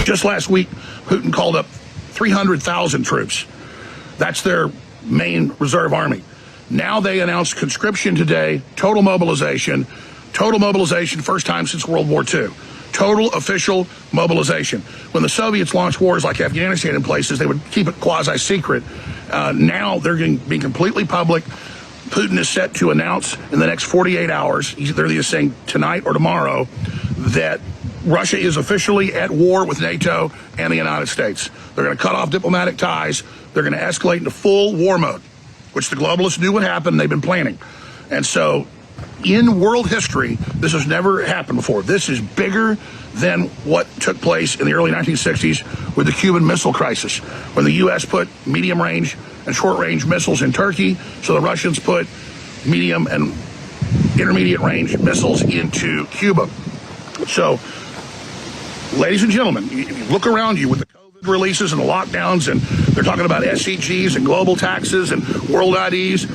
Just last week, Putin called up 300,000 troops. That's their main reserve army. Now they announced conscription today, total mobilization, first time since World War II. Total official mobilization. When the Soviets launched wars like Afghanistan in places, they would keep it quasi-secret. Now they're going to be completely public. Putin is set to announce in the next 48 hours, they're either saying tonight or tomorrow, that Russia is officially at war with NATO and the United States. They're going to cut off diplomatic ties. They're going to escalate into full war mode, which the globalists knew would happen. They've been planning. And so in world history, this has never happened before. This is bigger than what took place in the early 1960s with the Cuban Missile Crisis, when the U.S. put medium-range and short-range missiles in Turkey, so the Russians put medium and intermediate-range missiles into Cuba. So, ladies and gentlemen, you look around you with the COVID releases and the lockdowns, and they're talking about SEGs and global taxes and world IDs.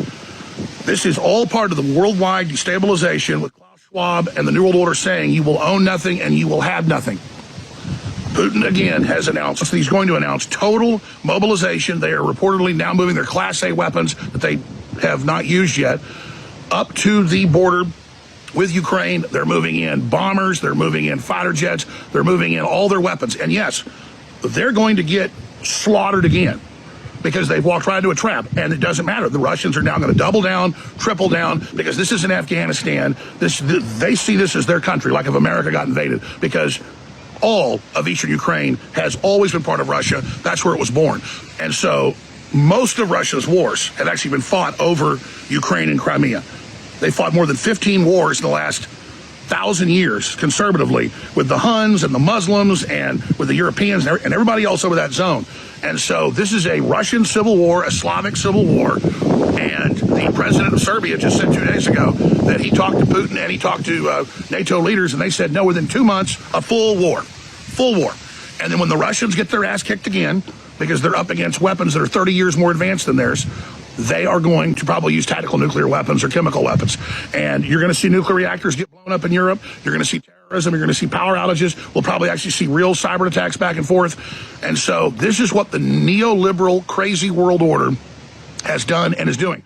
This is all part of the worldwide destabilization with Klaus Schwab and the New World Order saying you will own nothing and you will have nothing. Putin, again, has announced he's going to announce total mobilization. They are reportedly now moving their Class A weapons that they have not used yet up to the border with Ukraine. They're moving in bombers, they're moving in fighter jets, they're moving in all their weapons. And yes, they're going to get slaughtered again because they've walked right into a trap. And it doesn't matter. The Russians are now going to double down, triple down, because this isn't Afghanistan. They see this as their country, like if America got invaded, because all of eastern Ukraine has always been part of Russia. That's where it was born. And so most of Russia's wars have actually been fought over Ukraine and Crimea. They fought more than 15 wars in the last 1,000 years, conservatively, with the Huns and the Muslims and with the Europeans and everybody else over that zone. And so this is a Russian civil war, a Slavic civil war. And the president of Serbia just said 2 days ago that he talked to Putin and he talked to NATO leaders, and they said, no, within 2 months, a full war. Full war. And then when the Russians get their ass kicked again, because they're up against weapons that are 30 years more advanced than theirs, they are going to probably use tactical nuclear weapons or chemical weapons. And you're going to see nuclear reactors get blown up in Europe. You're going to see terrorism. You're going to see power outages. We'll probably actually see real cyber attacks back and forth. And so this is what the neoliberal crazy world order has done and is doing.